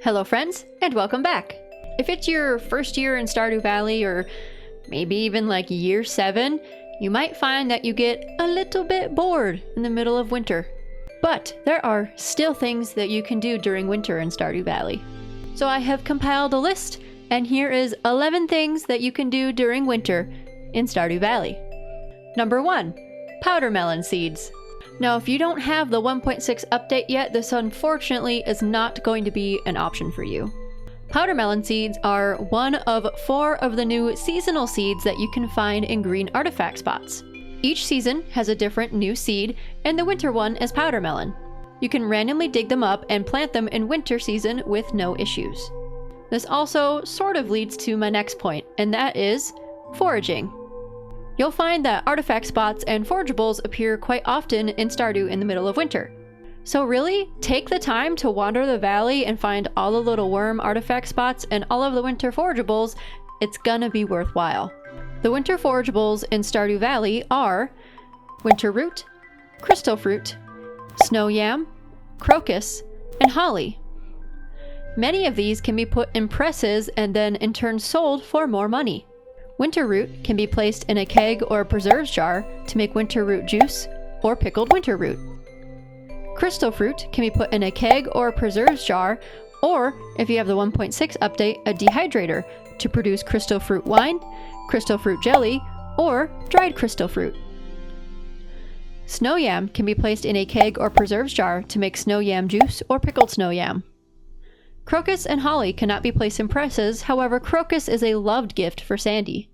Hello friends, and welcome back! If it's your first year in Stardew Valley, or maybe even like year 7, you might find that you get a little bit bored in the middle of winter. But there are still things that you can do during winter in Stardew Valley. So I have compiled a list, and here is 11 things that you can do during winter in Stardew Valley. Number 1. Powder melon seeds. Now, if you don't have the 1.6 update yet, this unfortunately is not going to be an option for you. Powder melon seeds are one of 4 of the new seasonal seeds that you can find in green artifact spots. Each season has a different new seed, and the winter one is powder melon. You can randomly dig them up and plant them in winter season with no issues. This also sort of leads to my next point, and that is foraging. You'll find that artifact spots and forageables appear quite often in Stardew in the middle of winter. So really, take the time to wander the valley and find all the little worm artifact spots and all of the winter forageables. It's gonna be worthwhile. The winter forageables in Stardew Valley are winter root, crystal fruit, snow yam, crocus, and holly. Many of these can be put in presses and then in turn sold for more money. Winter root can be placed in a keg or preserves jar to make winter root juice or pickled winter root. Crystal fruit can be put in a keg or preserves jar, or if you have the 1.6 update, a dehydrator to produce crystal fruit wine, crystal fruit jelly, or dried crystal fruit. Snow yam can be placed in a keg or preserves jar to make snow yam juice or pickled snow yam. Crocus and holly cannot be placed in presses, however crocus is a loved gift for Sandy.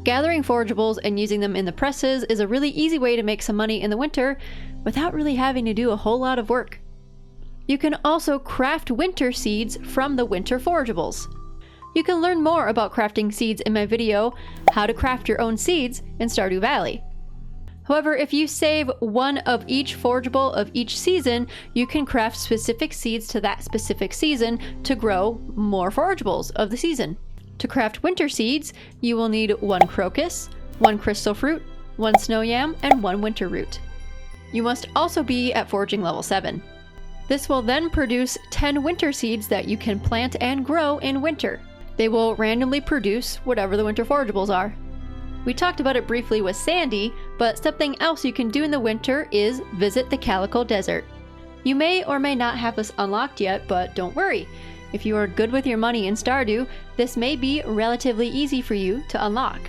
Gathering forageables and using them in the presses is a really easy way to make some money in the winter without really having to do a whole lot of work. You can also craft winter seeds from the winter forageables. You can learn more about crafting seeds in my video, How to Craft Your Own Seeds in Stardew Valley. However, if you save one of each forageable of each season, you can craft specific seeds to that specific season to grow more forageables of the season. To craft winter seeds, you will need 1 crocus, 1 crystal fruit, 1 snow yam, and 1 winter root. You must also be at foraging level 7. This will then produce 10 winter seeds that you can plant and grow in winter. They will randomly produce whatever the winter forageables are. We talked about it briefly with Sandy, but something else you can do in the winter is visit the Calico Desert. You may or may not have this unlocked yet, but don't worry. If you are good with your money in Stardew, this may be relatively easy for you to unlock.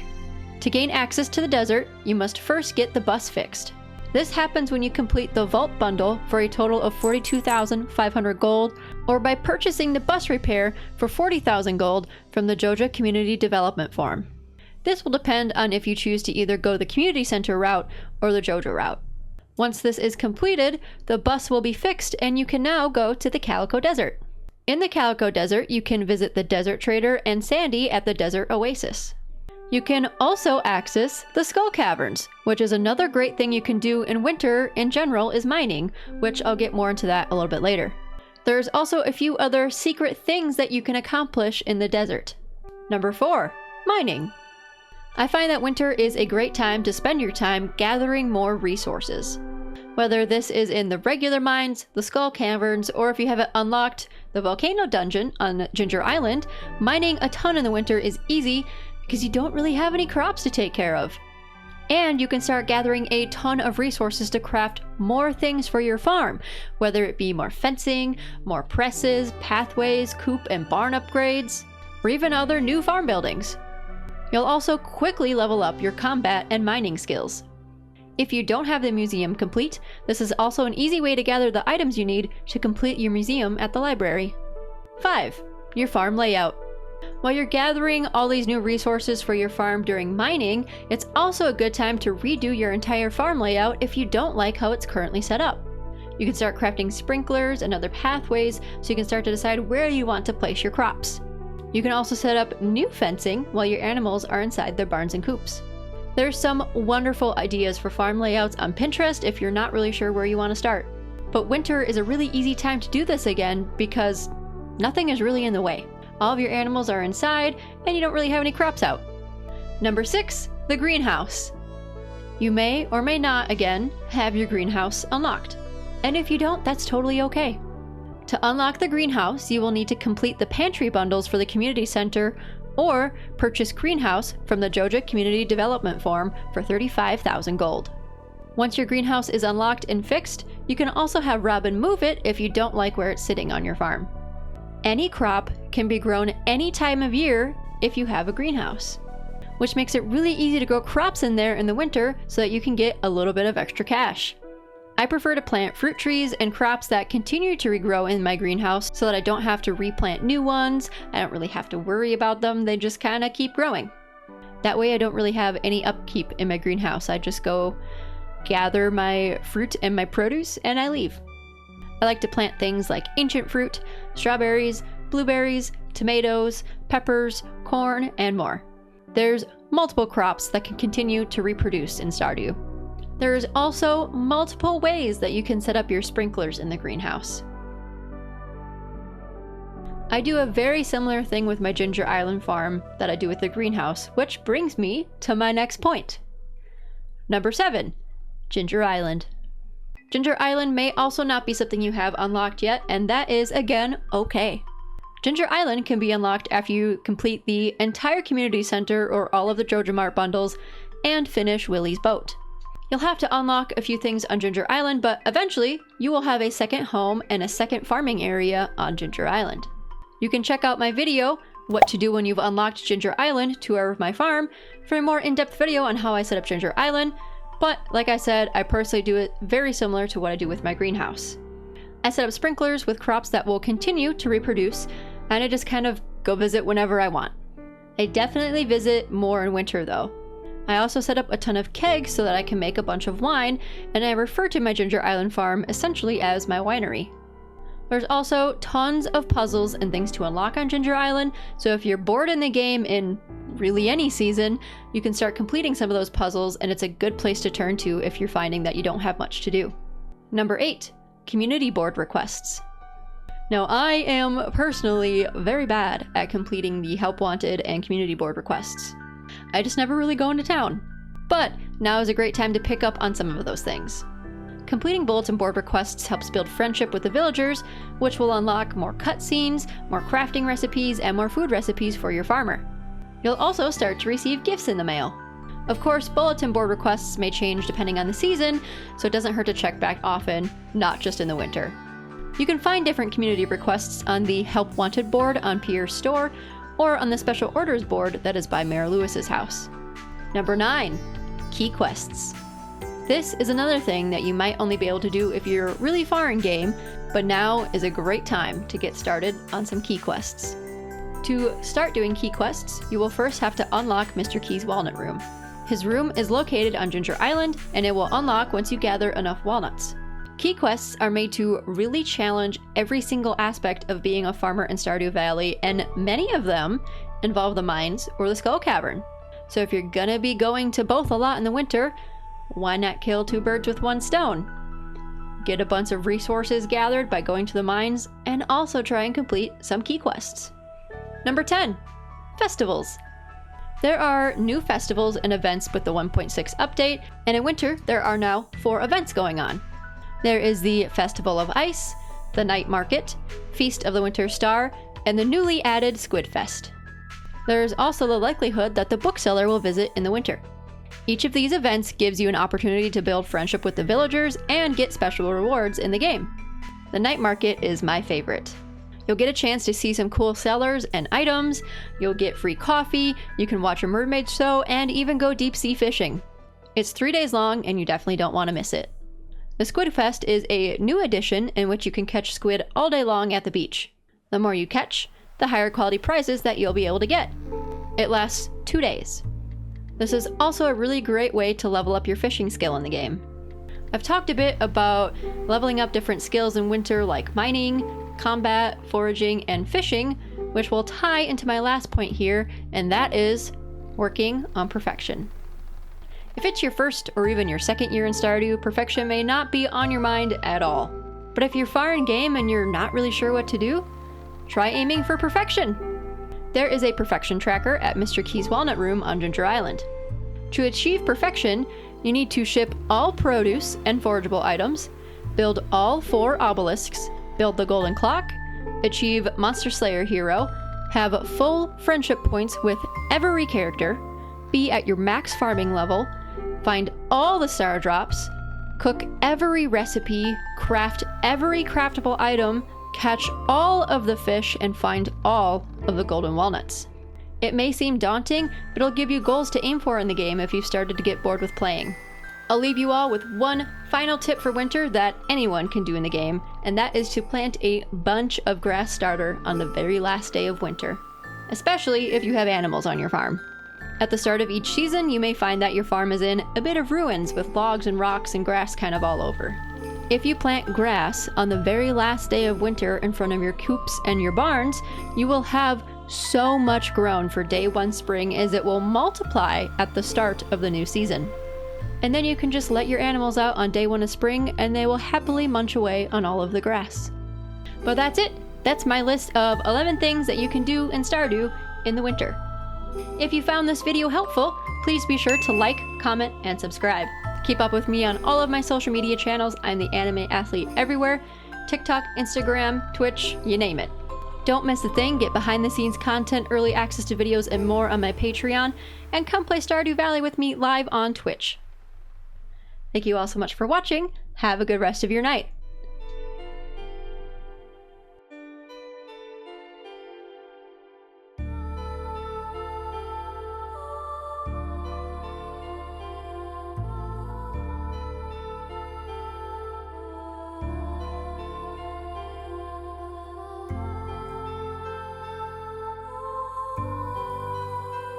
To gain access to the desert, you must first get the bus fixed. This happens when you complete the Vault bundle for a total of 42,500 gold, or by purchasing the bus repair for 40,000 gold from the Joja Community Development Forum. This will depend on if you choose to either go the community center route or the Joja route. Once this is completed, the bus will be fixed and you can now go to the Calico Desert. In the Calico Desert, you can visit the Desert Trader and Sandy at the Desert Oasis. You can also access the Skull Caverns, which is another great thing you can do in winter in general is mining, which I'll get more into that a little bit later. There's also a few other secret things that you can accomplish in the desert. Number 4, mining. I find that winter is a great time to spend your time gathering more resources. Whether this is in the regular mines, the Skull Caverns, or if you have it unlocked, the Volcano Dungeon on Ginger Island, mining a ton in the winter is easy because you don't really have any crops to take care of. And you can start gathering a ton of resources to craft more things for your farm, whether it be more fencing, more presses, pathways, coop and barn upgrades, or even other new farm buildings. You'll also quickly level up your combat and mining skills. If you don't have the museum complete, this is also an easy way to gather the items you need to complete your museum at the library. 5. Your farm layout. While you're gathering all these new resources for your farm during mining, it's also a good time to redo your entire farm layout if you don't like how it's currently set up. You can start crafting sprinklers and other pathways so you can start to decide where you want to place your crops. You can also set up new fencing while your animals are inside their barns and coops. There's some wonderful ideas for farm layouts on Pinterest if you're not really sure where you want to start. But winter is a really easy time to do this again because nothing is really in the way. All of your animals are inside and you don't really have any crops out. Number 6, the greenhouse. You may or may not, again, have your greenhouse unlocked. And if you don't, that's totally okay. To unlock the greenhouse, you will need to complete the pantry bundles for the community center or purchase greenhouse from the Joja Community Development Farm for 35,000 gold. Once your greenhouse is unlocked and fixed, you can also have Robin move it if you don't like where it's sitting on your farm. Any crop can be grown any time of year if you have a greenhouse, which makes it really easy to grow crops in there in the winter so that you can get a little bit of extra cash. I prefer to plant fruit trees and crops that continue to regrow in my greenhouse so that I don't have to replant new ones. I don't really have to worry about them, they just kind of keep growing. That way I don't really have any upkeep in my greenhouse. I just go gather my fruit and my produce and I leave. I like to plant things like ancient fruit, strawberries, blueberries, tomatoes, peppers, corn, and more. There's multiple crops that can continue to reproduce in Stardew. There's also multiple ways that you can set up your sprinklers in the greenhouse. I do a very similar thing with my Ginger Island farm that I do with the greenhouse, which brings me to my next point. Number 7, Ginger Island. Ginger Island may also not be something you have unlocked yet, and that is, again, okay. Ginger Island can be unlocked after you complete the entire community center or all of the Joja Mart bundles and finish Willie's boat. You'll have to unlock a few things on Ginger Island, but eventually you will have a second home and a second farming area on Ginger Island. You can check out my video, What to Do When You've Unlocked Ginger Island, Tour of My Farm, for a more in-depth video on how I set up Ginger Island, but like I said, I personally do it very similar to what I do with my greenhouse. I set up sprinklers with crops that will continue to reproduce, and I just kind of go visit whenever I want. I definitely visit more in winter though. I also set up a ton of kegs so that I can make a bunch of wine, and I refer to my Ginger Island farm essentially as my winery. There's also tons of puzzles and things to unlock on Ginger Island, so if you're bored in the game in really any season, you can start completing some of those puzzles, and it's a good place to turn to if you're finding that you don't have much to do. Number 8, community board requests. Now, I am personally very bad at completing the help wanted and community board requests. I just never really go into town. But now is a great time to pick up on some of those things. Completing bulletin board requests helps build friendship with the villagers, which will unlock more cutscenes, more crafting recipes, and more food recipes for your farmer. You'll also start to receive gifts in the mail. Of course, bulletin board requests may change depending on the season, so it doesn't hurt to check back often, not just in the winter. You can find different community requests on the Help Wanted board on Pierre's store, or on the Special Orders board that is by Mayor Lewis's house. Number 9, key quests. This is another thing that you might only be able to do if you're really far in game, but now is a great time to get started on some key quests. To start doing key quests, you will first have to unlock Mr. Key's Walnut Room. His room is located on Ginger Island, and it will unlock once you gather enough walnuts. Key quests are made to really challenge every single aspect of being a farmer in Stardew Valley, and many of them involve the mines or the Skull Cavern. So if you're gonna be going to both a lot in the winter, why not kill 2 birds with 1 stone? Get a bunch of resources gathered by going to the mines, and also try and complete some key quests. Number 10, festivals. There are new festivals and events with the 1.6 update, and in winter there are now 4 events going on. There is the Festival of Ice, the Night Market, Feast of the Winter Star, and the newly added Squid Fest. There is also the likelihood that the bookseller will visit in the winter. Each of these events gives you an opportunity to build friendship with the villagers and get special rewards in the game. The Night Market is my favorite. You'll get a chance to see some cool sellers and items, you'll get free coffee, you can watch a mermaid show, and even go deep sea fishing. It's 3 days long, and you definitely don't want to miss it. The Squid Fest is a new addition in which you can catch squid all day long at the beach. The more you catch, the higher quality prizes that you'll be able to get. It lasts 2 days. This is also a really great way to level up your fishing skill in the game. I've talked a bit about leveling up different skills in winter like mining, combat, foraging, and fishing, which will tie into my last point here, and that is working on perfection. If it's your first or even your second year in Stardew, perfection may not be on your mind at all. But if you're far in game and you're not really sure what to do, try aiming for perfection. There is a perfection tracker at Mr. Key's Walnut Room on Ginger Island. To achieve perfection, you need to ship all produce and forageable items, build all 4 obelisks, build the golden clock, achieve Monster Slayer Hero, have full friendship points with every character, be at your max farming level, find all the star drops, cook every recipe, craft every craftable item, catch all of the fish, and find all of the golden walnuts. It may seem daunting, but it'll give you goals to aim for in the game if you've started to get bored with playing. I'll leave you all with one final tip for winter that anyone can do in the game, and that is to plant a bunch of grass starter on the very last day of winter, especially if you have animals on your farm. At the start of each season, you may find that your farm is in a bit of ruins with logs and rocks and grass kind of all over. If you plant grass on the very last day of winter in front of your coops and your barns, you will have so much grown for day one spring, as it will multiply at the start of the new season. And then you can just let your animals out on day one of spring and they will happily munch away on all of the grass. But that's it. That's my list of 11 things that you can do in Stardew in the winter. If you found this video helpful, please be sure to like, comment, and subscribe. Keep up with me on all of my social media channels. I'm the Anime Athlete everywhere. TikTok, Instagram, Twitch, you name it. Don't miss a thing. Get behind the scenes content, early access to videos, and more on my Patreon. And come play Stardew Valley with me live on Twitch. Thank you all so much for watching. Have a good rest of your night.